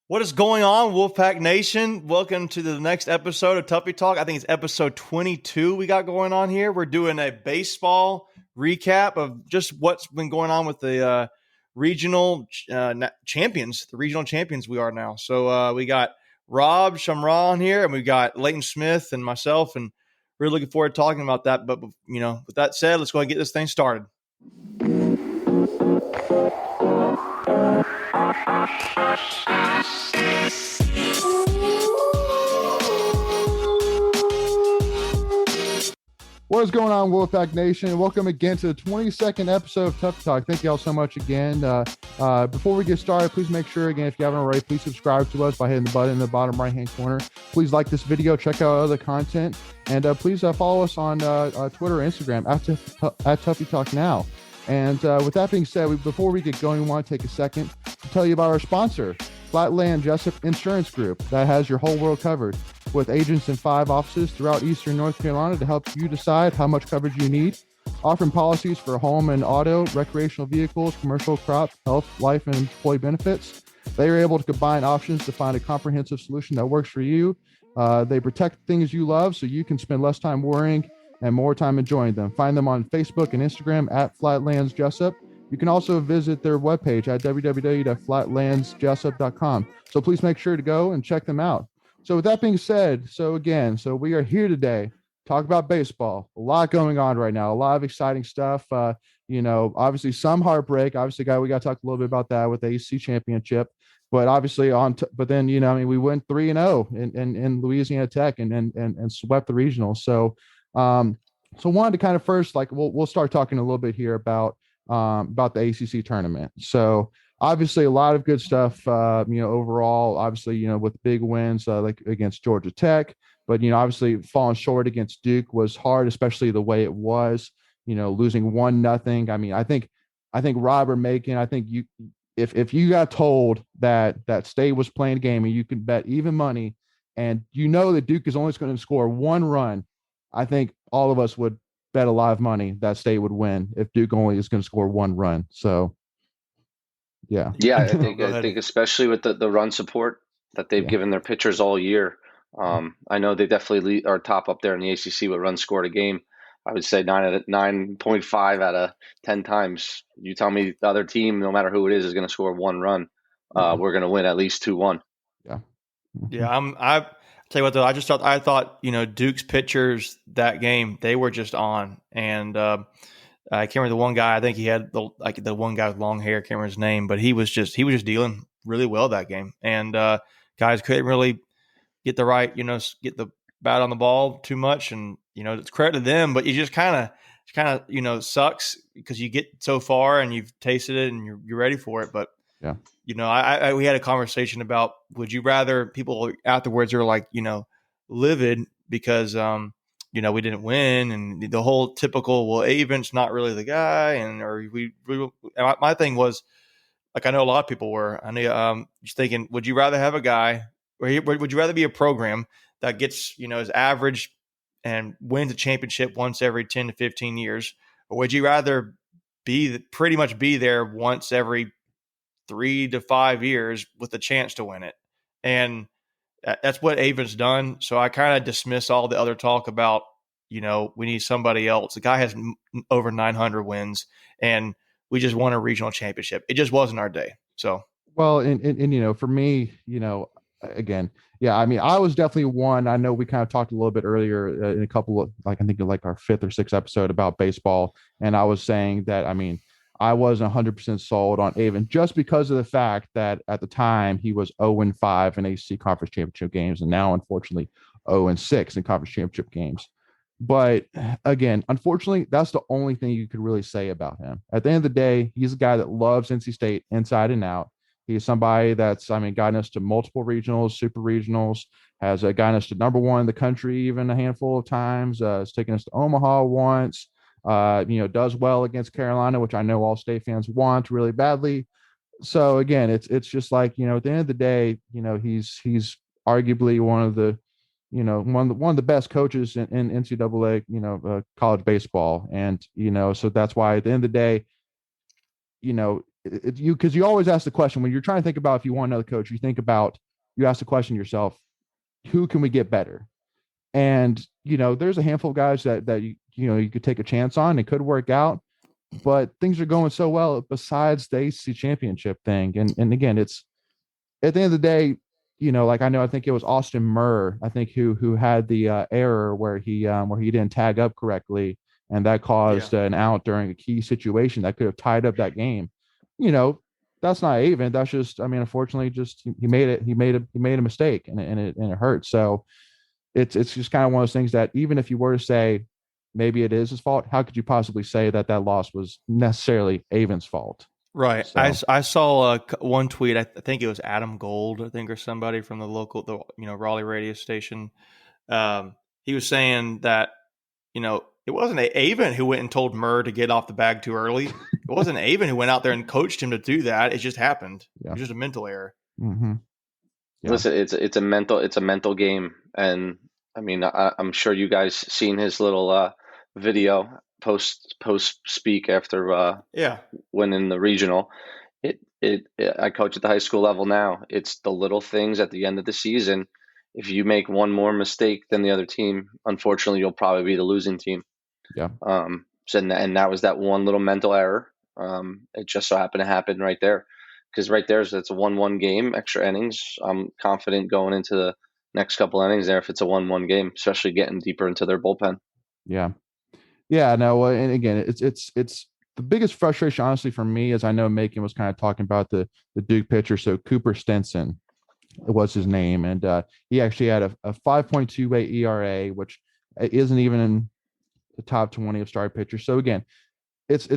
What is going on, Wolfpack Nation? Welcome to the next episode of Tuffy Talk. I think it's episode 22 we got going on here. We're doing a baseball recap of just what's been going on with the regional champions, the regional champions we are now. So we got Rob Chamra on here, and we got Leighton Smith and myself, and we're looking forward to talking about that. But, with that said, let's go ahead and get this thing started. What is going on, Wolfpack Nation? Welcome again to the 22nd episode of Tuffy Talk. Thank you all so much again. Before we get started, please make sure, again, if you haven't already, please subscribe to us by hitting the button in the bottom right-hand corner. Please like this video, check out other content, and please follow us on Twitter or Instagram at Tuffy Talk Now. And with that being said, before we get going, we want to take a second to tell you about our sponsor, Flatland Jessup Insurance Group, that has your whole world covered, with agents in 5 offices throughout Eastern North Carolina to help you decide how much coverage you need, offering policies for home and auto, recreational vehicles, commercial, crop, health, life, and employee benefits. They are able to combine options to find a comprehensive solution that works for you. They protect things you love so you can spend less time worrying and more time enjoying them. Find them on Facebook and Instagram at Flatlands Jessup. You can also visit their webpage at www.flatlandsjessup.com. So please make sure to go and check them out. So with that being said, we are here today, talk about baseball. A lot going on right now, a lot of exciting stuff. Obviously some heartbreak. Obviously, we got to talk a little bit about that with the ACC Championship. But obviously, we went 3-0 in Louisiana Tech and swept the regionals. So wanted to kind of first, we'll start talking a little bit here about the ACC tournament. So obviously a lot of good stuff, overall, obviously, with big wins, like against Georgia Tech, but, obviously falling short against Duke was hard, especially the way it was, losing 1-0. I mean, I think Rob or Macon, if you got told that State was playing a game and you could bet even money and that Duke is only going to score 1 run, I think all of us would bet a lot of money that State would win if Duke only is going to score 1 run. So, yeah. Yeah, I think especially with the run support that they've given their pitchers all year. I know they definitely are top up there in the ACC with runs scored a game. I would say 9.5 out of 10 times. You tell me the other team, no matter who it is going to score 1 run. We're going to win at least 2-1. Yeah. Yeah, I tell you what though, I thought Duke's pitchers that game, they were just on, and I can't remember the one guy. I think he had the one guy with long hair. Can't remember his name, but he was just dealing really well that game, and guys couldn't really get the right get the bat on the ball too much, and it's credit to them, but you just kind of sucks because you get so far and you've tasted it and you're ready for it, but. Yeah. We had a conversation about, would you rather, people afterwards are like, livid because, we didn't win, and the whole typical, well, Avent's not really the guy. And, my thing was, I know a lot of people were, just thinking, would you rather have a guy, or would you rather be a program that gets, is average and wins a championship once every 10 to 15 years? Or would you rather pretty much be there once every 3 to 5 years with a chance to win it? And that's what Avon's done. So I kind of dismiss all the other talk about, we need somebody else. The guy has over 900 wins, and we just won a regional championship. It just wasn't our day. So, well, and for me, again, yeah, I mean, I was definitely one. I know we kind of talked a little bit earlier in a couple of, I think our 5th or 6th episode about baseball. And I was saying that, I wasn't 100% sold on Avon just because of the fact that at the time he was 0-5 in ACC Conference Championship games, and now, unfortunately, 0-6 in Conference Championship games. But again, unfortunately, that's the only thing you could really say about him. At the end of the day, he's a guy that loves NC State inside and out. He's somebody that's, gotten us to multiple regionals, super regionals, has gotten us to number 1 in the country even a handful of times, has taken us to Omaha once. Does well against Carolina, which I know all State fans want really badly. So again, it's just at the end of the day, he's arguably one of the best coaches in NCAA, college baseball. And, so that's why at the end of the day, because you always ask the question when you're trying to think about if you want another coach, you ask the question yourself, who can we get better? And there's a handful of guys that you could take a chance on. It could work out, but things are going so well besides the ACC championship thing. And again, it's at the end of the day, like I think it was Austin Murr, I think who had the error where he didn't tag up correctly, and that caused an out during a key situation that could have tied up that game. That's not even. That's just, unfortunately, just he made it. He made a mistake, and it hurt. So it's just kind of one of those things that even if you were to say maybe it is his fault, how could you possibly say that loss was necessarily Avon's fault? Right. So. I saw one tweet. I think it was Adam Gold, or somebody from the local, Raleigh radio station. He was saying that, it wasn't Avon who went and told Murr to get off the bag too early. It wasn't Avon who went out there and coached him to do that. It just happened. Yeah. It was just a mental error. Mm-hmm. Yeah. Listen, it's a mental game, and I'm sure you guys seen his little video post speak after winning the regional. I coach at the high school level now. It's the little things at the end of the season. If you make one more mistake than the other team, unfortunately, you'll probably be the losing team. Yeah. And that was that one little mental error. It just so happened to happen right there, because right there, it's a 1-1 game, extra innings. I'm confident going into the next couple innings there if it's a 1-1 game, especially getting deeper into their bullpen. Yeah. Yeah. No. And again, it's the biggest frustration, honestly, for me, is I know Macon was kind of talking about the Duke pitcher. So Cooper Stenson was his name. And he actually had a 5.28 ERA, which isn't even in the top 20 of starting pitchers. So again, it's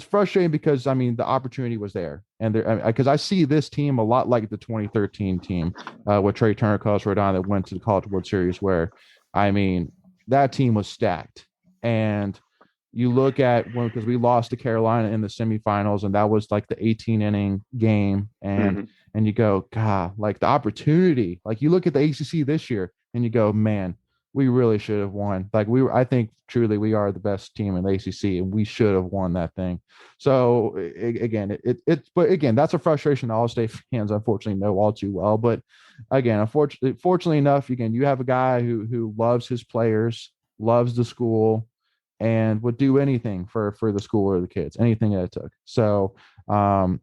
frustrating because the opportunity was there, and because I see this team a lot like the 2013 team with Trey Turner, Carlos Rodon, that went to the College World Series, where that team was stacked. And you look at because we lost to Carolina in the semifinals, and that was like the 18-inning game, and you go, God, like the opportunity. Like you look at the ACC this year, and you go, man, we really should have won. Like I think truly we are the best team in the ACC, and we should have won that thing. So but again, that's a frustration all state fans unfortunately know all too well. But again, fortunately enough, again, you have a guy who loves his players, loves the school, and would do anything for the school or the kids, anything that it took. So for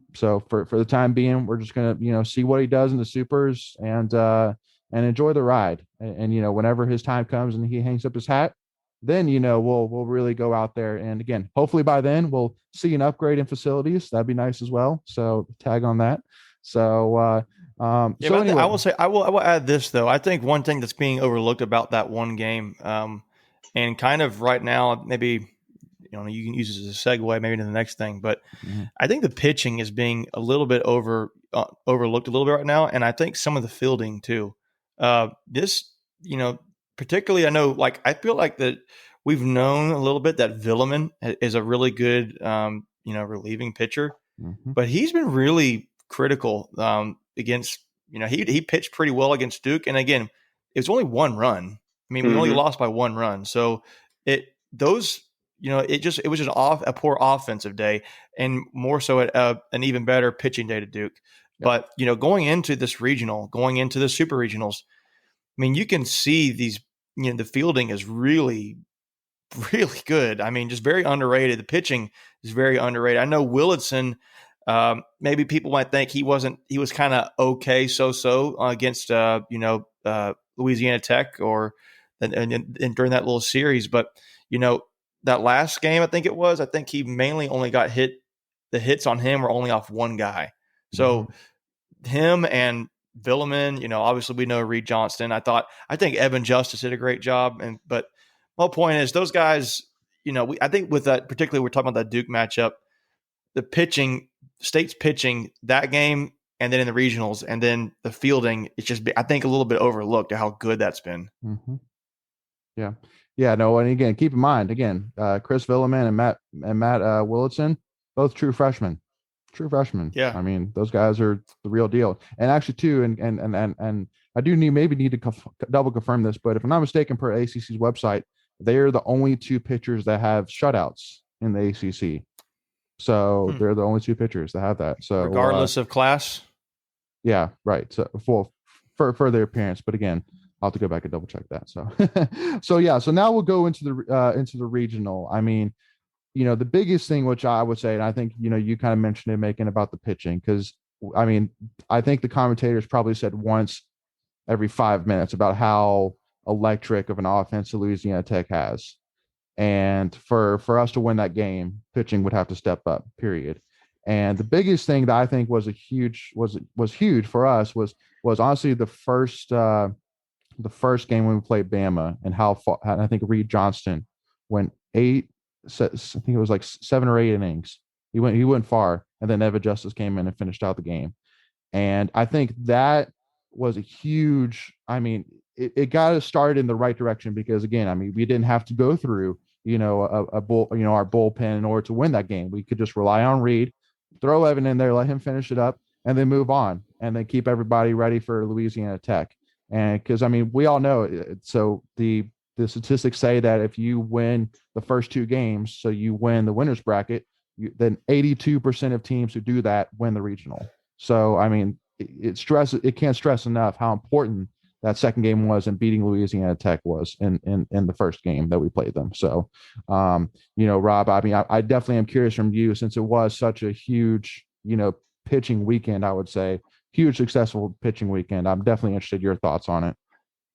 the time being, we're just gonna see what he does in the supers and enjoy the ride. And whenever his time comes and he hangs up his hat, then we'll really go out there. And again, hopefully by then we'll see an upgrade in facilities. That'd be nice as well. So tag on that. So anyway. I will say I will add this though. I think one thing that's being overlooked about that one game, and kind of right now, maybe you can use this as a segue maybe to the next thing, but I think the pitching is being a little bit overlooked a little bit right now, and I think some of the fielding too. Particularly, I know, I feel like that we've known a little bit that Villeman is a really good, relieving pitcher, but he's been really critical against, he pitched pretty well against Duke. And again, it was only one run. We only lost by one run. So it was just a poor offensive day, and more so an even better pitching day to Duke. Yep. But, going into this regional, going into the super regionals, you can see these, the fielding is really, really good. Just very underrated. The pitching is very underrated. I know Willardson, maybe people might think he was kind of okay, so against, Louisiana Tech and during that little series. But, that last game, I think he mainly only got the hits on him were only off one guy. So him and Villeman, obviously we know Reed Johnston. I think Evan Justice did a great job. But my point is those guys, I think with that, particularly we're talking about that Duke matchup, the pitching, State's pitching that game, and then in the regionals, and then the fielding, it's just, I think, a little bit overlooked at how good that's been. Yeah. Yeah. No. And again, keep in mind, Chris Villeman and Matt Willardson, both true freshmen. Yeah. Those guys are the real deal. And actually too, and I do need to double confirm this, but if I'm not mistaken, per ACC's website, they are the only two pitchers that have shutouts in the ACC. So they're the only two pitchers that have that. So regardless of class. Yeah, right. So for their appearance, but again, I'll have to go back and double check that. So so yeah, so now we'll go into the regional. I mean, the biggest thing which I would say, and I think you kind of mentioned it, making about the pitching, because I mean, I think the commentators probably said once every 5 minutes about how electric of an offense Louisiana Tech has. And for us to win that game, pitching would have to step up, period. And the biggest thing that I think was huge for us was honestly the first game when we played Bama, and how far, I think Reed Johnston went I think it was like 7 or 8 innings. He went far, and then Evan Justice came in and finished out the game. And I think that was a huge, I mean, it got us started in the right direction, because again, I mean, we didn't have to go through, a bull, our bullpen in order to win that game. We could just rely on Reed, throw Evan in there, let him finish it up, and then move on, and then keep everybody ready for Louisiana Tech. And because I mean, we all know it, so the statistics say that if you win the first two games, so you win the winners bracket, then 82% of teams who do that win the regional. So I mean, it can't stress enough how important that second game was, and beating Louisiana Tech was in the first game that we played them. So Rob, I mean, I definitely am curious from you, since it was such a huge pitching weekend. I would say huge successful pitching weekend. I'm definitely interested in your thoughts on it.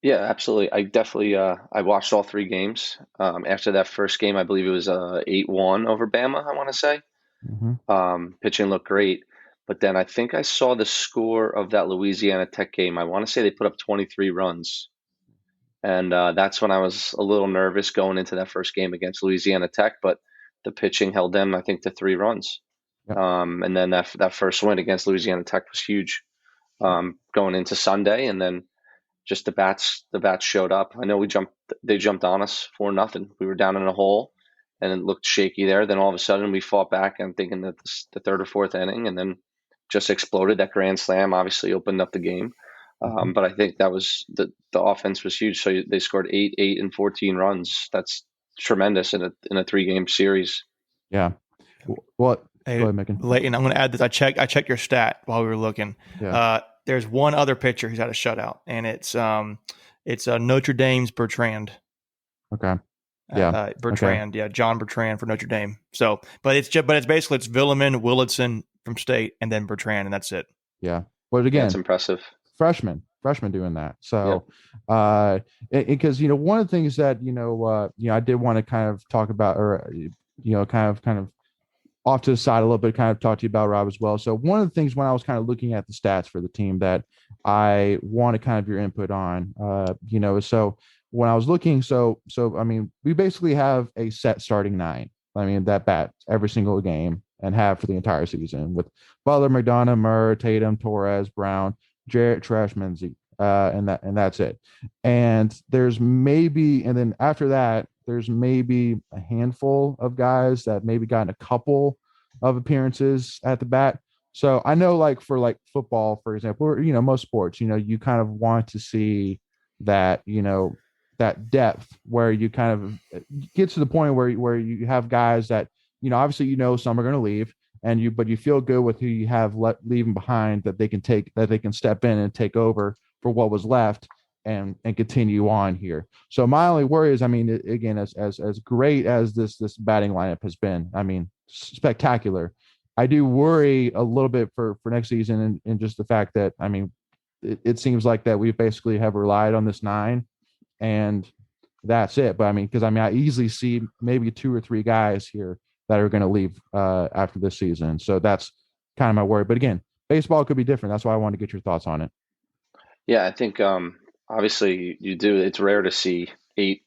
Yeah, absolutely. I definitely I watched all three games. After that first game, I believe it was 8-1 over Bama, I want to say. Mm-hmm. Pitching looked great. But then I think I saw the score of that Louisiana Tech game. I want to say they put up 23 runs. And that's when I was a little nervous going into that first game against Louisiana Tech. But the pitching held them, I think, to 3 runs. Yep. And then that first win against Louisiana Tech was huge, going into Sunday. And then just the bats showed up. I know they jumped on us 4-0. We were down in a hole, and it looked shaky there. Then all of a sudden we fought back. I'm thinking that the third or fourth inning, and then just exploded. That grand slam obviously opened up the game. But I think that was the offense was huge. So they scored 8, 8, and 14 runs. That's tremendous in a 3-game series. Yeah. What? Hey, go ahead, Megan. Leighton, I'm going to add this. I checked your stat while we were looking. Yeah. There's one other pitcher who's had a shutout, and it's Notre Dame's Bertrand. Okay. Yeah. Bertrand. Okay. Yeah, John Bertrand for Notre Dame. So, but it's basically Villeman, Willardson from State, and then Bertrand, and that's it. Yeah. But again, that's impressive. Freshman doing that. So, because one of the things that I did want to kind of talk about, or kind of off to the side a little bit, kind of talk to you about, Rob, as well. So one of the things when I was kind of looking at the stats for the team that I wanted kind of your input on, so when I was looking, so I mean, we basically have a set starting 9. I mean, that bat every single game, and have for the entire season, with Butler, McDonough, Murr, Tatum, Torres, Brown, Jarrett, Trash, Menzie, and that's it. And then after that, there's maybe a handful of guys that maybe gotten a couple of appearances at the bat. So I know, like for like football, for example, or most sports, you kind of want to see that that depth where you kind of get to the point where you have guys that obviously some are going to leave, but you feel good with who you have leaving behind, that they can step in and take over for what was left and continue on here. So my only worry is, I mean, again, as great as this batting lineup has been, I mean, spectacular, I do worry a little bit for next season, and just the fact that, I mean, it seems like that we basically have relied on this 9, and that's it. But I mean, because I easily see maybe 2 or 3 guys here that are going to leave after this season. So that's kind of my worry. But again, baseball could be different. That's why I want to get your thoughts on it. Yeah, I think obviously you do. It's rare to see 8,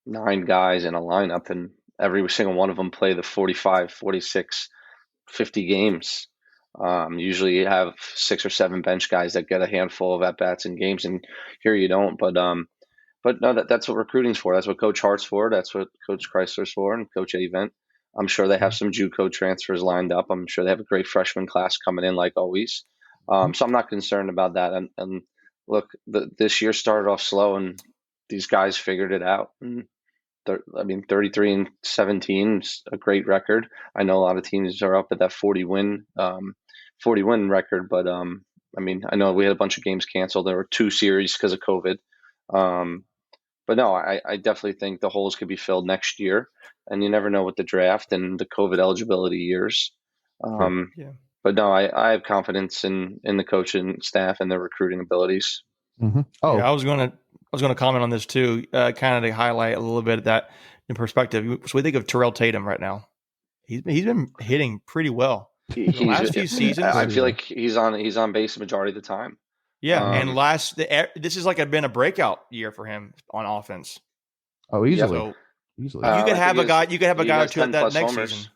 9 guys in a lineup, and every single one of them play the 45, 46, 50 games. Usually you have 6 or 7 bench guys that get a handful of at-bats in games, and here you don't. But no, that's what recruiting's for. That's what Coach Hart's for. That's what Coach Chrysler's for, and Coach Avent. I'm sure they have some JUCO transfers lined up. I'm sure they have a great freshman class coming in, like always. So I'm not concerned about that. And look, this year started off slow, and these guys figured it out. And 33-17 is a great record. I know a lot of teams are up at that 40 win record, but I mean, I know we had a bunch of games canceled. There were 2 series because of COVID. But no, I definitely think the holes could be filled next year, and you never know with the draft and the COVID eligibility years. Yeah. But no, I have confidence in the coaching staff and their recruiting abilities. Mm-hmm. Oh, yeah, I was gonna comment on this too, kind of to highlight a little bit of that in perspective. So we think of Terrell Tatum right now. He's been hitting pretty well. The last few seasons, I feel like he's on base the majority of the time. Yeah, and this is like been a breakout year for him on offense. Oh, easily. So, easily. You could have a guy. You could have a guy or two at that next homers, season.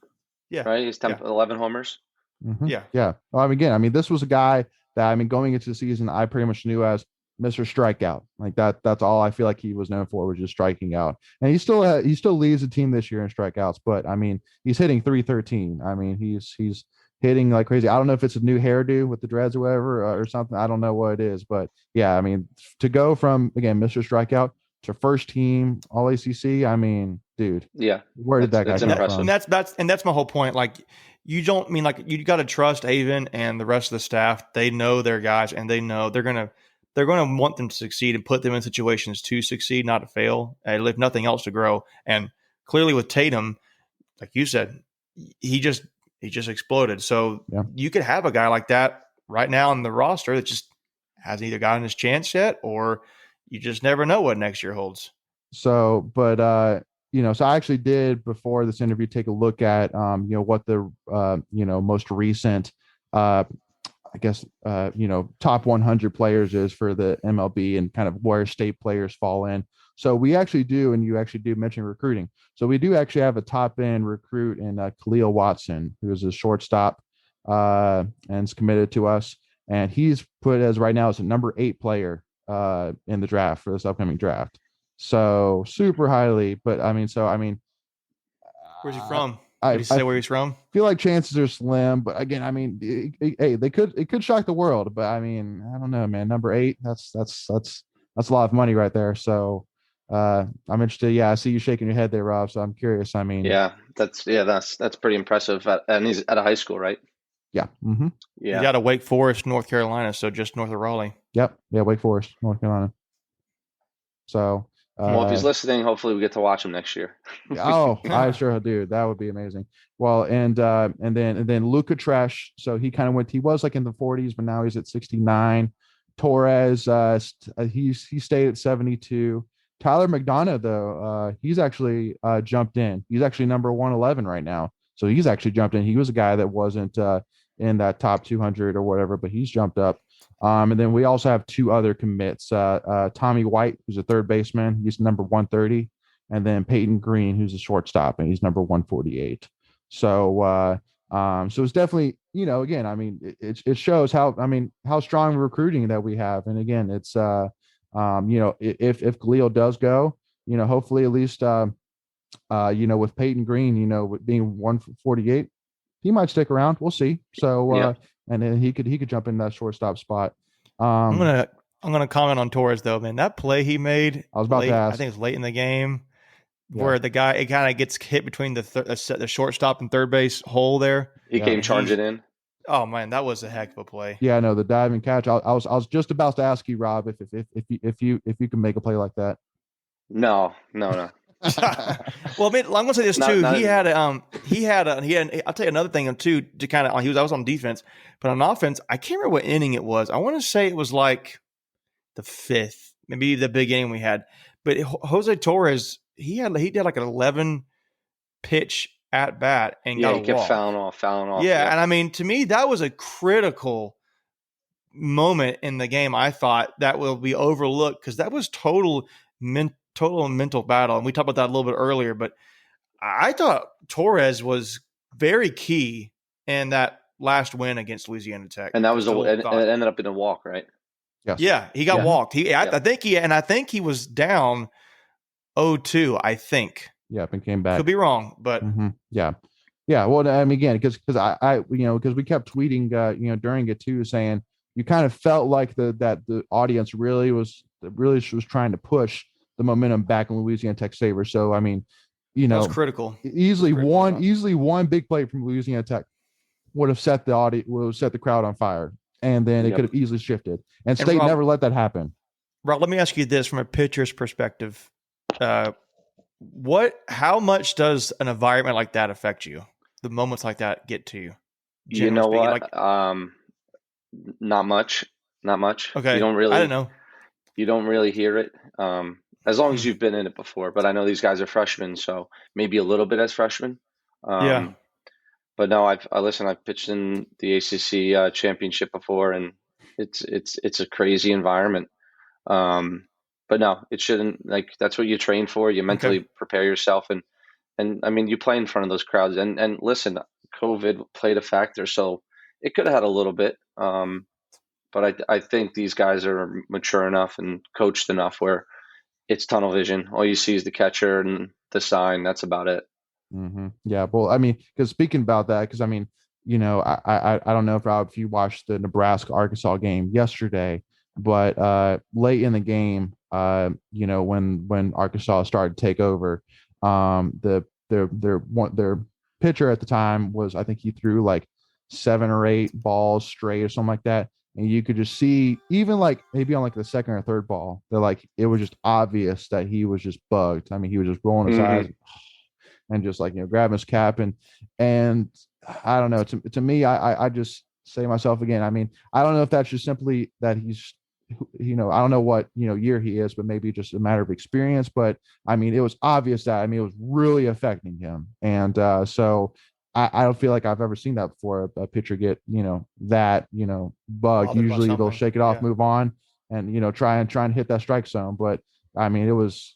Yeah, right. He's 11 homers. Mm-hmm. Yeah. Well, again, I mean, this was a guy that going into the season, I pretty much knew as Mr. Strikeout. Like that. That's all I feel like he was known for, was just striking out. And he still leads the team this year in strikeouts. But I mean, he's hitting .313. I mean, he's hitting like crazy. I don't know if it's a new hairdo with the dreads or whatever or something. I don't know what it is, but yeah, I mean, to go from, again, Mr. Strikeout to first team All ACC, I mean, dude, yeah, where did that guy come from? And that's my whole point. Like, you don't mean, like, you got to trust Avon and the rest of the staff. They know their guys, and they know they're gonna want them to succeed and put them in situations to succeed, not to fail, and if nothing else, to grow. And clearly with Tatum, like you said, he just exploded. So you could have a guy like that right now in the roster that just hasn't either gotten his chance yet, or you just never know what next year holds. So, but so I actually did, before this interview, take a look at what the most recent top 100 players is for the MLB, and kind of where state players fall in. So we actually do, and you actually do mention recruiting. So we do actually have a top end recruit in Khalil Watson, who is a shortstop and is committed to us. And he's put as right now as a number 8 player in the draft for this upcoming draft. So super highly, but where's he from? Did he say where he's from? Feel like chances are slim, but again, I mean, it could shock the world, but I mean, I don't know, man. Number 8, that's a lot of money right there. So I'm interested. Yeah, I see you shaking your head there, Rob. So I'm curious. I mean, that's pretty impressive. And he's at a high school, right? Yeah. Mm-hmm. Yeah. He's out of Wake Forest, North Carolina, so just north of Raleigh. Yep. Yeah, Wake Forest, North Carolina. So. Well, if he's listening, hopefully we get to watch him next year. I sure do. That would be amazing. Well, and then Luca Tresh. So he kind of he was like in the 40s, but now he's at 69. Torres, he stayed at 72. Tyler McDonough, though, he's actually jumped in. He's actually number 111 right now. So he's actually jumped in. He was a guy that wasn't in that top 200 or whatever, but he's jumped up. And then we also have 2 other commits. Tommy White, who's a third baseman, he's number 130, and then Peyton Green, who's a shortstop, and he's number 148. So so it's definitely, again, I mean, it shows how strong recruiting that we have. And again, it's if Khalil does go, hopefully at least with Peyton Green, with being 148, he might stick around. We'll see. So and then he could jump in that shortstop spot. I'm gonna comment on Torres, though, man. That play he made, I was about to ask. I think it's late in the game, where the guy, it kind of gets hit between the shortstop and third base hole there. He came charging in. Oh man, that was a heck of a play. Yeah, no, the diving catch. I was just about to ask you, Rob, if you can make a play like that. No. Well, I'm gonna say this too. He had I'll tell you another thing too, to kind of, I was on defense, but on offense, I can't remember what inning it was. I want to say it was like the 5th, maybe the big game we had. But Jose Torres, he did like an 11 pitch at bat and got a walk. He kept fouling off. Yeah, and I mean, to me, that was a critical moment in the game. I thought that will be overlooked, because that was total mental battle. And we talked about that a little bit earlier, but I thought Torres was very key in that last win against Louisiana Tech. And that was it ended up in a walk, right? Yes. Yeah, he got walked. I think he was down 0-2, I think. Yep, and came back. Could be wrong, but yeah. Well, I mean, again, because because we kept tweeting, during it too, saying you kind of felt like that the audience really was trying to push the momentum back in Louisiana Tech's favor. So I mean, that was critical. Easily one big play from Louisiana Tech would have set the crowd on fire, and then it could have easily shifted. And State Rob, never let that happen. Rob, let me ask you this from a pitcher's perspective: how much does an environment like that affect you? The moments like that get to you? You know what? Not much. Okay, you don't really. I don't know. You don't really hear it. As long as you've been in it before, but I know these guys are freshmen, so maybe a little bit as freshmen. But no, I've pitched in the ACC championship before, and it's a crazy environment. But no, it shouldn't. Like, that's what you train for. You mentally prepare yourself, and I mean, you play in front of those crowds. And listen, COVID played a factor, so it could have had a little bit. But I think these guys are mature enough and coached enough where it's tunnel vision. All you see is the catcher and the sign. That's about it. Mm-hmm. Yeah. Well, I mean, because speaking about that, because I mean, I don't know if you watched the Nebraska-Arkansas game yesterday, but late in the game, when Arkansas started to take over, their pitcher at the time was, I think he threw like 7 or 8 balls straight or something like that. And you could just see, even like maybe on like the second or third ball, that like it was just obvious that he was just bugged. I mean, he was just rolling his eyes and just like, grabbing his cap. And I don't know, to me, I just say to myself again, I mean, I don't know if that's just simply that he's, I don't know what, year he is, but maybe just a matter of experience. But I mean, it was obvious that, I mean, it was really affecting him. And so I don't feel like I've ever seen that before. A pitcher get, that, bug. Usually they'll shake it off, move on, and, try and hit that strike zone. But I mean, it was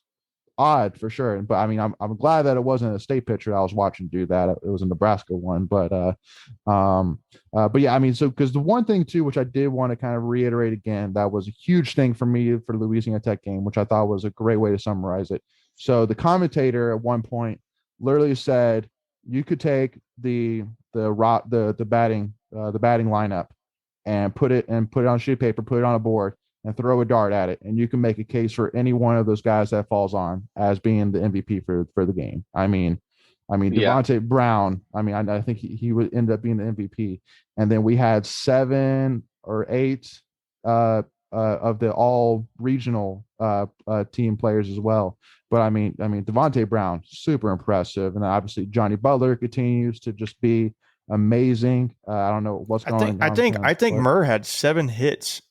odd for sure. But I mean, I'm glad that it wasn't a State pitcher I was watching do that. It was a Nebraska one. But yeah, I mean, so because the one thing too, which I did want to kind of reiterate again, that was a huge thing for me for the Louisiana Tech game, which I thought was a great way to summarize it. So the commentator at one point literally said, you could take the batting lineup and put it on a sheet of paper, put it on a board, and throw a dart at it, and you can make a case for any one of those guys that falls on as being the MVP for the game. I mean, Devontae Brown. I mean, I think he would end up being the MVP, and then we had 7 or 8 of the all regional team players as well. But I mean, Devontae Brown, super impressive, and obviously Johnny Butler continues to just be amazing. I don't know what's going on. I think Murr had 7 hits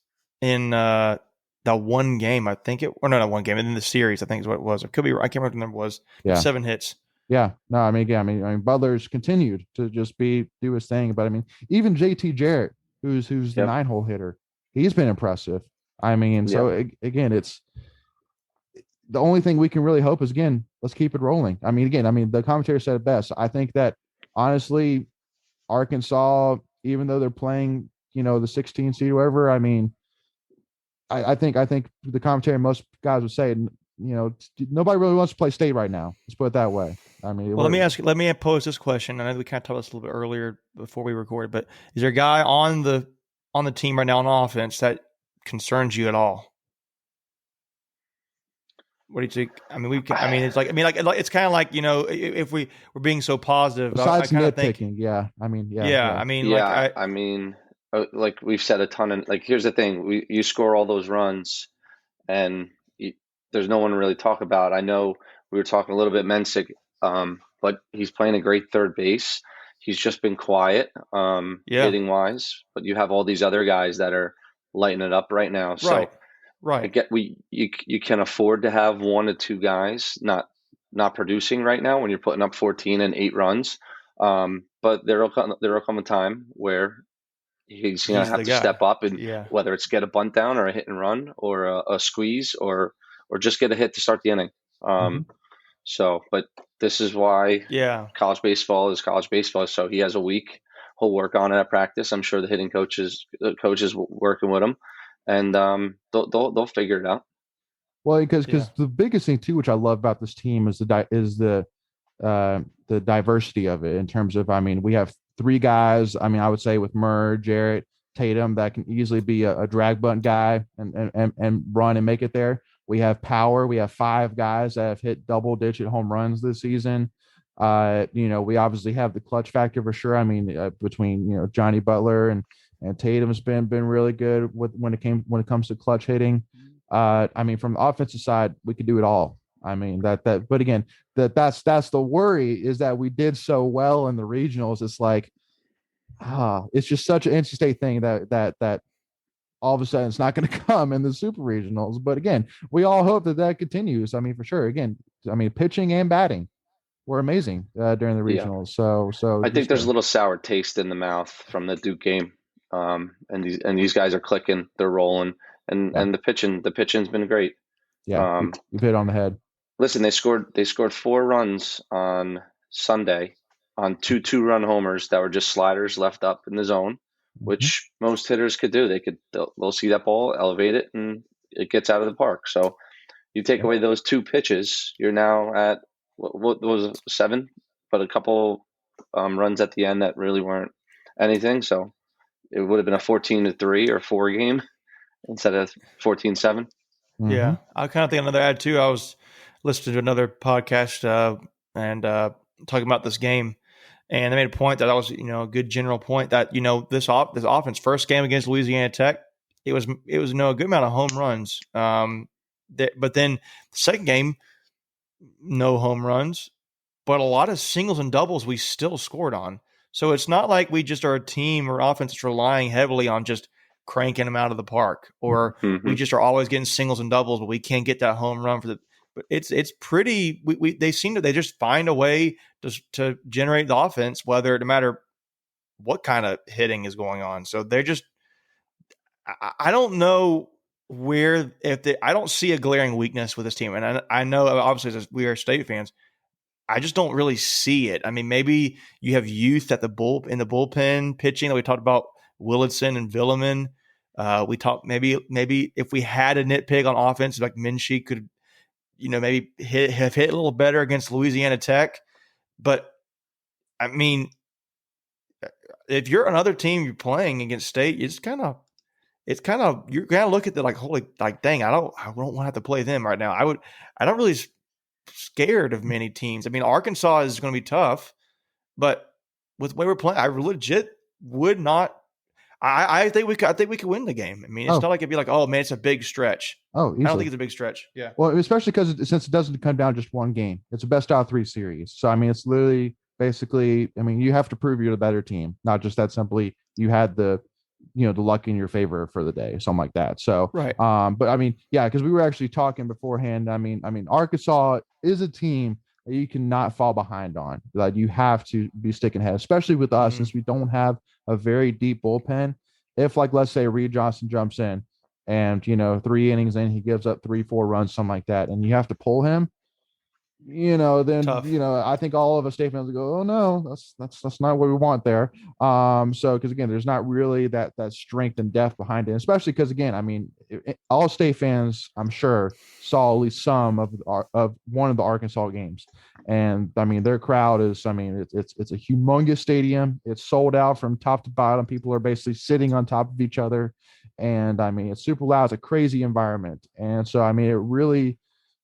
in that one game. I think not one game, and in the series, I think is what it was. It could be. I can't remember what the number was. Yeah, 7 hits. Yeah, no, I mean, again, I mean, Butler's continued to just do his thing. But I mean, even JT Jarrett, who's the 9-hole hitter, he's been impressive. I mean, so again, it's the only thing we can really hope is, again, let's keep it rolling. I mean, the commentator said it best. I think that honestly, Arkansas, even though they're playing, the 16 seed or whatever, I mean, I think the commentary, most guys would say, nobody really wants to play State right now. Let's put it that way. I mean, well, let me pose this question. I know we kind of talked about this a little bit earlier before we recorded, but is there a guy on the team right now on offense that concerns you at all? What do you think? I mean, it's kind of like, if we're being so positive. Besides nitpicking, like we've said a ton of, like, here's the thing: you score all those runs, and there's no one to really talk about. I know we were talking a little bit Mensick, but he's playing a great third base. He's just been quiet, hitting wise. But you have all these other guys that are lighting it up right now. So. Right. I get you can afford to have 1 or 2 guys not producing right now when you're putting up 14 and 8 runs. But there'll come a time where he's gonna have to step up, and whether it's get a bunt down or a hit and run or a squeeze or just get a hit to start the inning. So, but this is why college baseball is college baseball. So he has a week. He'll work on it at practice. I'm sure the hitting coaches working with him. And they'll figure it out. Well, because the biggest thing too, which I love about this team, is the diversity of it in terms of, I mean, we have 3 guys. I mean, I would say with Murr, Jarrett, Tatum, that can easily be a drag bunt guy and run and make it there. We have power. We have 5 guys that have hit double-digit home runs this season. We obviously have the clutch factor for sure. I mean, between Johnny Butler and Tatum's been really good when it comes to clutch hitting. I mean, from the offensive side, we could do it all. I mean but again, that's the worry, is that we did so well in the regionals. It's like, it's just such an NC State thing that all of a sudden it's not going to come in the super regionals. But again, we all hope that continues. I mean, for sure. Again, I mean, pitching and batting were amazing during the regionals. So I think there's a little sour taste in the mouth from the Duke game. And these guys are clicking, they're rolling, and the pitching's been great. Yeah, you've hit on the head. Listen, they scored 4 runs on Sunday on 2 2-run homers that were just sliders left up in the zone, which most hitters could do. They'll see that ball, elevate it, and it gets out of the park. So you take away those 2 pitches, you're now at what was it, 7, but a couple runs at the end that really weren't anything. So it would have been a 14-3 or 4 game instead of 14-7. Yeah, I kind of think another add too. I was listening to another podcast and talking about this game, and they made a point that was a good general point that this offense, first game against Louisiana Tech, it was a good amount of home runs. But then the second game, no home runs, but a lot of singles and doubles we still scored on. So it's not like we just are a team or offense that's relying heavily on just cranking them out of the park, or we just are always getting singles and doubles, but we can't get that home run but it's pretty, they just find a way to generate the offense, no matter what kind of hitting is going on. So they're just, I don't know I don't see a glaring weakness with this team. And I know obviously as we are State fans, I just don't really see it. I mean, maybe you have youth in the bullpen pitching. We talked about Willardson and Villeman. We talked maybe if we had a nitpick on offense, like Minshee could, maybe have hit a little better against Louisiana Tech. But I mean, if you're another team you're playing against State, you're gonna look at the dang, I don't want to have to play them right now. I don't really scared of many teams. I mean, Arkansas is going to be tough, but with the way we're playing, I legit would not. I think we could win the game. I mean, it's not like it'd be like, oh man, it's a big stretch. Oh, easily. I don't think it's a big stretch. Yeah. Well, especially since it doesn't come down to just one game. It's a best out of 3 series. So I mean, it's literally basically. I mean, you have to prove you're the better team, not just that simply you had the luck in your favor for the day, something like that. So, right. But I mean, yeah, because we were actually talking beforehand. I mean, Arkansas is a team that you cannot fall behind on. Like, you have to be sticking ahead, especially with us, since we don't have a very deep bullpen. If, like, let's say Reed Johnson jumps in and 3 innings in, he gives up 3-4 runs, something like that, and you have to pull him, then tough. I think all of us State fans will go, oh no, that's not what we want there. So because again, there's not really that strength and depth behind it, especially because again, I mean, all State fans, I'm sure, saw at least some of one of the Arkansas games, and I mean, their crowd is, I mean, it's a humongous stadium. It's sold out from top to bottom. People are basically sitting on top of each other, and I mean, it's super loud. It's a crazy environment, and so I mean, it really.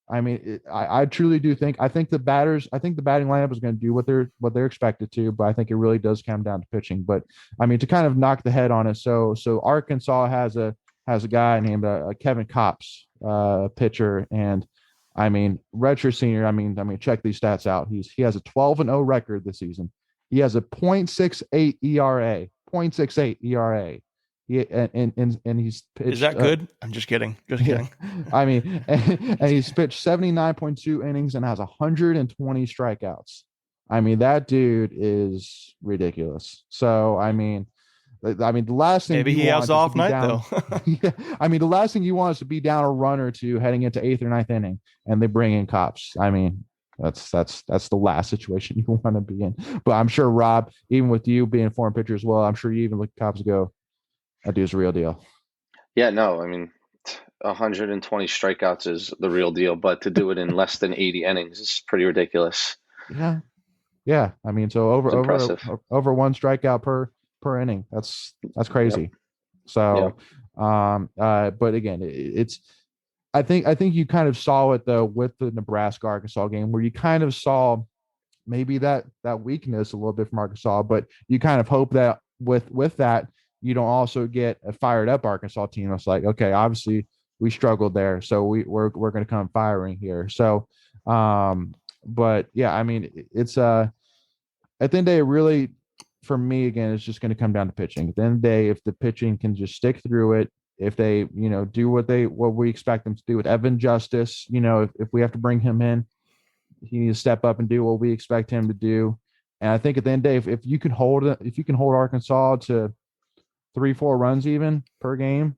I mean, I truly do think. I think the batting lineup is going to do what they're expected to, but I think it really does come down to pitching. But I mean, to kind of knock the head on it. So Arkansas has a guy named Kevin Kopps, pitcher, and I mean, redshirt senior. I mean, check these stats out. He has a 12-0 record this season. He has a .68 ERA. .68 ERA. And he's pitched, is that good? I'm just kidding. Kidding. I mean, and he's pitched 79.2 innings and has 120 strikeouts. I mean, that dude is ridiculous. So I mean, the last thing maybe he has off night though. Yeah, I mean, the last thing you want is to be down a run or two heading into 8th or 9th inning, and they bring in Kopps. I mean, that's the last situation you want to be in. But I'm sure, Rob, even with you being a foreign pitcher as well, I'm sure you even look at Kopps and go, that dude's a real deal. Yeah, no, I mean, 120 strikeouts is the real deal, but to do it in less than 80 innings is pretty ridiculous. Yeah. I mean, so over 1 strikeout per inning. That's crazy. Yep. So, but again, I think you kind of saw it though with the Nebraska Arkansas game, where you kind of saw maybe that weakness a little bit from Arkansas, but you kind of hope that with that you don't also get a fired up Arkansas team. It's like, okay, obviously we struggled there, so we're going to come firing here. So, but yeah, I mean, it's at the end of the day, really, for me, again, it's just going to come down to pitching. At the end of the day, if the pitching can just stick through it, if they, do what we expect them to do with Evan Justice, if we have to bring him in, he needs to step up and do what we expect him to do. And I think at the end of the day, if you can hold Arkansas to 3-4 runs even per game,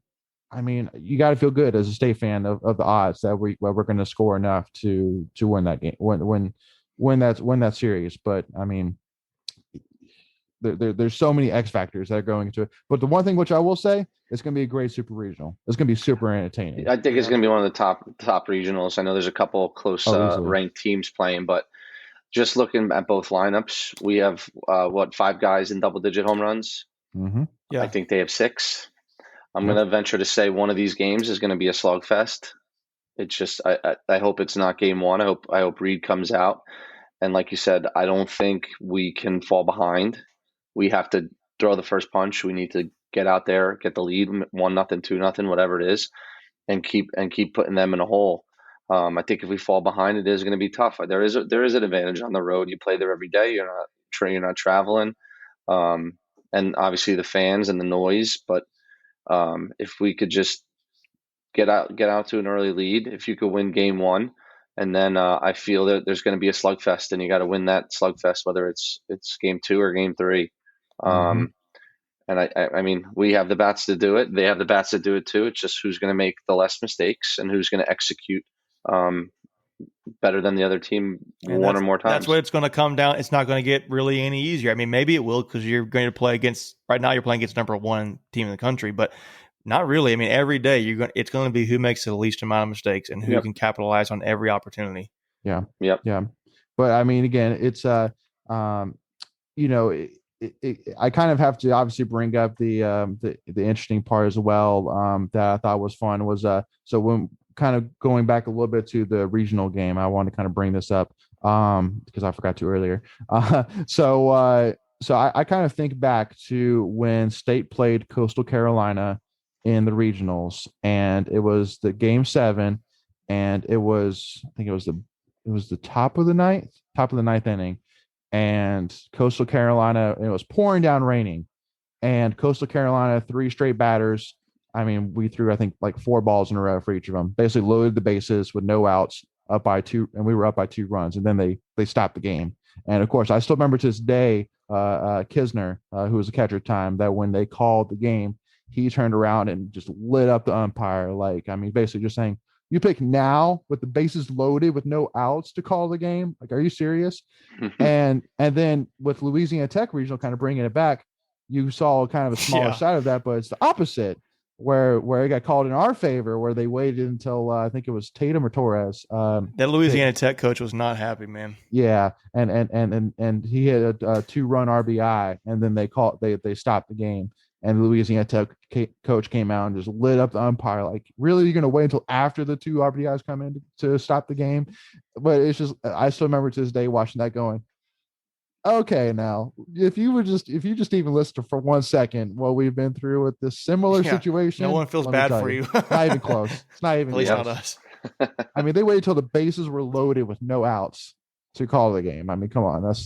I mean, you got to feel good as a state fan of the odds that we're going to score enough to win that game, win that series. But I mean, there's so many X factors that are going into it. But the one thing which I will say, it's going to be a great super regional. It's going to be super entertaining. I think it's going to be one of the top regionals. I know there's a couple close ranked teams playing, but just looking at both lineups, we have 5 guys in double-digit home runs. Mm-hmm. Yeah. I think they have 6. I'm going to venture to say one of these games is going to be a slugfest. It's just I hope it's not game 1. I hope Reed comes out, and like you said, I don't think we can fall behind. We have to throw the first punch. We need to get out there, get the lead, 1-0, 2-0, whatever it is, and keep putting them in a hole. I think if we fall behind, it is going to be tough. There is an advantage on the road. You play there every day. You're not traveling, and obviously the fans and the noise. But if we could just get out to an early lead, if you could win game 1, and then I feel that there's going to be a slugfest, and you got to win that slugfest, whether it's game 2 or game 3. And I mean, we have the bats to do it. They have the bats to do it too. It's just who's going to make the less mistakes and who's going to execute better than the other team one or more times. That's what it's going to come down. It's not going to get really any easier. I mean, maybe it will, because you're going to play against, right now you're playing against number 1 team in the country, but not really. I mean, every day it's going to be who makes the least amount of mistakes and who can capitalize on every opportunity. Yeah. Yep. Yeah. But I mean, again, it's I kind of have to obviously bring up the interesting part as well, that I thought was fun was so when kind of going back a little bit to the regional game, I want to kind of bring this up because I forgot to earlier. So I kind of think back to when State played Coastal Carolina in the regionals, and it was the game 7, and I think it was the top of the ninth inning. And Coastal Carolina, it was pouring down raining, and Coastal Carolina, 3 straight batters. I mean, we threw, I think, like 4 balls in a row for each of them, basically loaded the bases with no outs, up by 2, and we were up by 2 runs, and then they stopped the game. And of course, I still remember to this day, Kisner, who was the catcher at the time, that when they called the game, he turned around and just lit up the umpire. Like, I mean, basically just saying, you pick now with the bases loaded with no outs to call the game? Like, are you serious? And then with Louisiana Tech Regional kind of bringing it back, you saw kind of a smaller side of that, but it's the opposite, where it got called in our favor, where they waited until I think it was Tatum or Torres. That Louisiana Tech coach was not happy, man. Yeah, and he had a 2-run RBI, and then they stopped the game. And Louisiana Tech coach came out and just lit up the umpire. Like, really, you're going to wait until after the 2 RBIs come in to stop the game? But it's just, I still remember to this day watching that going, okay, now, if you just even listen for 1 second what we've been through with this similar situation. No one feels bad for you. Not even close. It's not even At least close. not us. I mean, they waited until the bases were loaded with no outs to call the game. I mean, come on, it's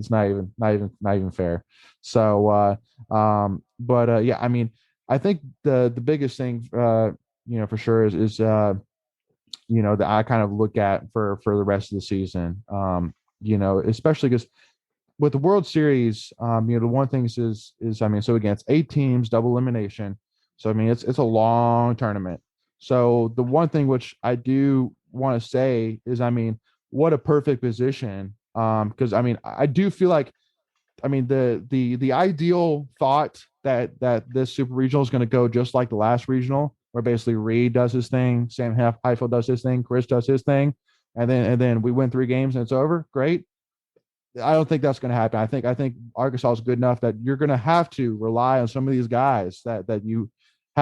not even fair. So, yeah, I mean, I think the biggest thing, for sure is that I kind of look at for the rest of the season, especially because with the World Series, the one thing is I mean, so again, it's 8 teams, double elimination. So I mean, it's a long tournament. So the one thing which I do want to say is, I mean, what a perfect position. Because I mean, I do feel like, I mean, the ideal thought that this super regional is going to go just like the last regional, where basically Reed does his thing, Sam Highfield does his thing, Chris does his thing, and then we win 3 games and it's over. Great. I don't think that's going to happen. I think Arkansas is good enough that you're going to have to rely on some of these guys that you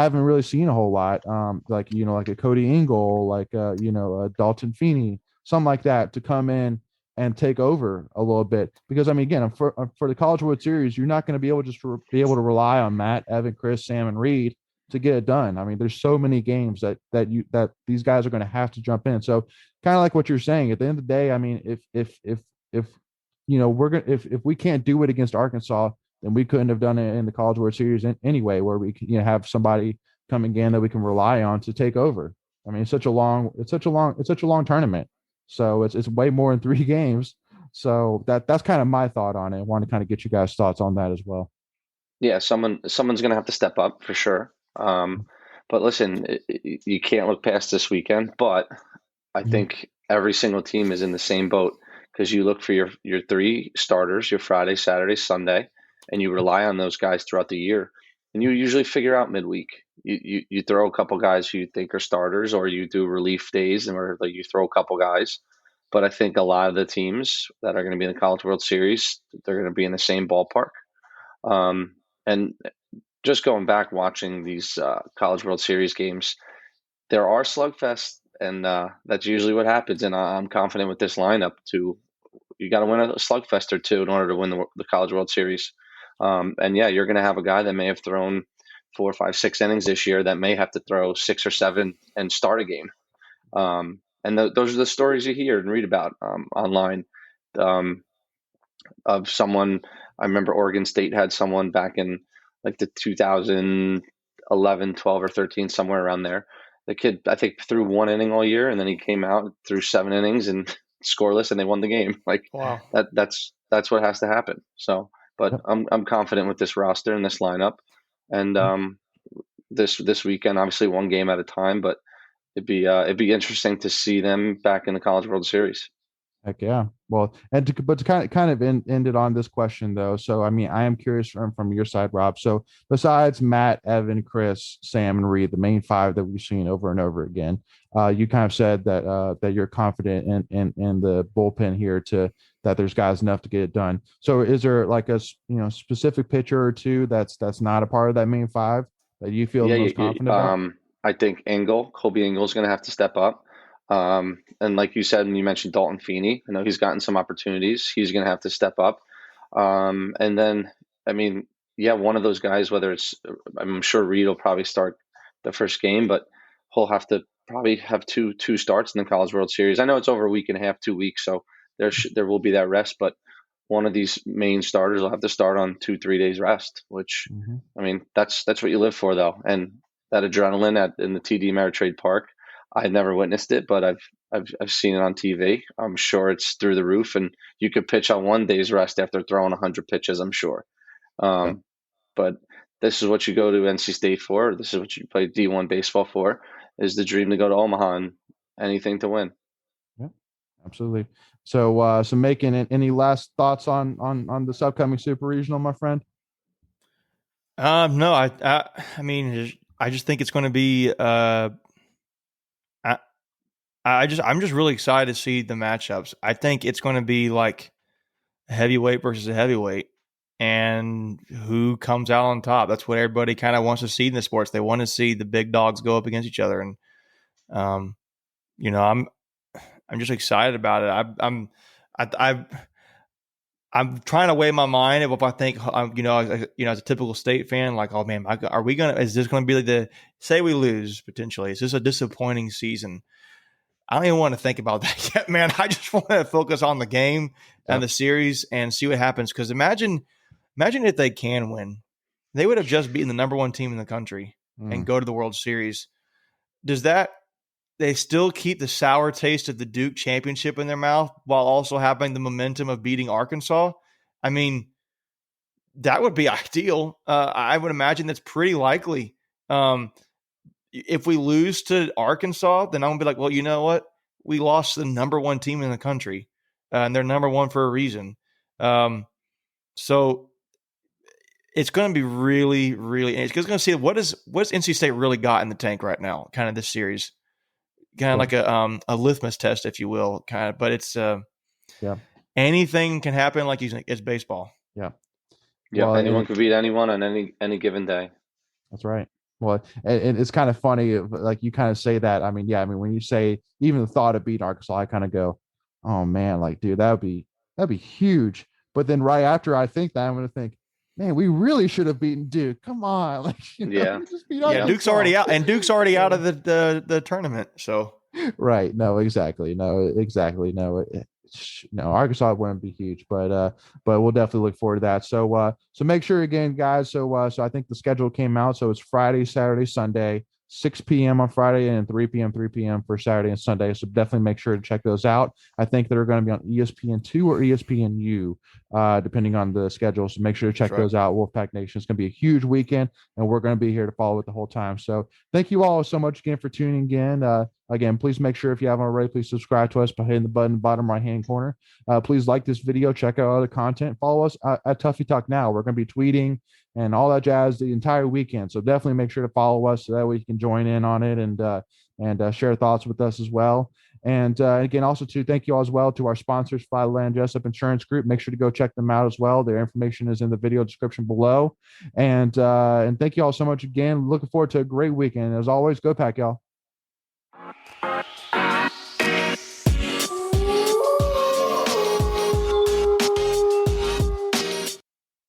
haven't really seen a whole lot. Like like a Cody Ingle, like a Dalton Feeney, something like that to come in and take over a little bit. Because I mean, again, for the College World Series, you're not going to be able be able to rely on Matt, Evan, Chris, Sam, and Reed to get it done. I mean, there's so many games that these guys are going to have to jump in. So kind of like what you're saying, at the end of the day, I mean, if we're gonna if we can't do it against Arkansas, then we couldn't have done it in the College World Series anyway, where we can have somebody coming in that we can rely on to take over. I mean, it's such a long tournament. So it's way more than 3 games. So that's kind of my thought on it. I want to kind of get you guys' thoughts on that as well. Yeah, someone's going to have to step up for sure. But listen, you can't look past this weekend. But I think every single team is in the same boat because you look for your 3 starters, your Friday, Saturday, Sunday, and you rely on those guys throughout the year. And you usually figure out midweek. You throw a couple guys who you think are starters, or you do relief days, and where like you throw a couple guys. But I think a lot of the teams that are going to be in the College World Series, they're going to be in the same ballpark. And just going back watching these College World Series games, there are slugfests, and that's usually what happens. And I'm confident with this lineup too. You got to win a slugfest or two in order to win the College World Series. And yeah, you're going to have a guy that may have thrown 4, 5, 6 innings this year that may have to throw 6 or 7 and start a game. And those are the stories you hear and read about online. Of someone, I remember Oregon State had someone back in like the 2011, 12, or 13, somewhere around there. The kid, I think, threw 1 inning all year, and then he came out threw 7 innings and scoreless, and they won the game. Like Wow. that's what has to happen. So, but I'm confident with this roster and this lineup, and this weekend, obviously 1 game at a time, but it'd be interesting to see them back in the College World Series. Heck yeah. Well, but to kind of end it on this question though. So I mean, I am curious from your side, Rob. So besides Matt, Evan, Chris, Sam, and Reed, the main 5 that we've seen over and over again, you kind of said that you're confident in the bullpen here that there's guys enough to get it done. So is there like a specific pitcher or two that's not a part of that main 5 that you feel the most confident about? I think Kobe Engel is going to have to step up. And like you said, and you mentioned Dalton Feeney, I know he's gotten some opportunities. He's going to have to step up. And then, I mean, yeah, one of those guys, I'm sure Reed will probably start the first game, but he'll have to probably have two starts in the College World Series. I know it's over a week and a half, 2 weeks, so there will be that rest, but one of these main starters will have to start on 2-3 days rest, which I mean, that's what you live for, though. And that adrenaline in the TD Ameritrade Park, I've never witnessed it, but I've seen it on TV. I'm sure it's through the roof, and you could pitch on 1 day's rest after throwing 100 pitches, I'm sure. But this is what you go to NC State for. This is what you play D1 baseball for, is the dream to go to Omaha and anything to win. Yeah, absolutely. So, making any last thoughts on this upcoming Super Regional, my friend? No, I mean, I just think it's going to be. I'm just really excited to see the matchups. I think it's going to be like a heavyweight versus a heavyweight, and who comes out on top. That's what everybody kind of wants to see in the sports. They want to see the big dogs go up against each other, and I'm just excited about it. I'm trying to weigh my mind of if I think, as a typical State fan, like, oh man, is this going to be like say we lose potentially? Is this a disappointing season? I don't even want to think about that yet, man. I just want to focus on the game and the series and see what happens. Because imagine if they can win. They would have just beaten the number 1 team in the country and go to the World Series. Does that – they still keep the sour taste of the Duke championship in their mouth while also having the momentum of beating Arkansas? I mean, that would be ideal. I would imagine that's pretty likely. If we lose to Arkansas, then I'm going to be like, well, you know what? We lost to the number 1 team in the country, and they're number 1 for a reason. So it's going to be really, really – it's going to see what's NC State really got in the tank right now, kind of this series. Kind of like a litmus test, if you will, kind of. But it's anything can happen, like it's baseball. Yeah. Yeah, anyone could beat anyone on any given day. That's right. Well, and it's kind of funny, like you kind of say that. I mean, yeah, I mean, when you say even the thought of beating Arkansas, I kind of go, oh man, like, dude, that'd be huge. But then right after I think that, I'm gonna think, man, we really should have beaten Duke. Come on, like, Yeah. we just beat Yeah, Arkansas. Duke's already out, and Duke's already out of the tournament. So Right. No, exactly. No, exactly. No, no, Arkansas wouldn't be huge, but we'll definitely look forward to that. So make sure again, guys. So I think the schedule came out. So it's Friday, Saturday, Sunday, 6 p.m. on Friday and 3 p.m. for Saturday and Sunday. So definitely make sure to check those out. I think they're going to be on ESPN2 or ESPNU, depending on the schedule. So make sure to check those out. Wolfpack Nation is going to be a huge weekend, and we're going to be here to follow it the whole time. So thank you all so much again for tuning in. Again, please make sure if you haven't already, please subscribe to us by hitting the button in the bottom right-hand corner. Please like this video, check out other content. Follow us at Tuffy Talk Now. We're going to be tweeting and all that jazz the entire weekend. So definitely make sure to follow us so that way you can join in on it and share thoughts with us as well. And again, also to thank you all as well to our sponsors, Flyland Jessup Insurance Group. Make sure to go check them out as well. Their information is in the video description below. And thank you all so much again. Looking forward to a great weekend. As always, go Pack, y'all.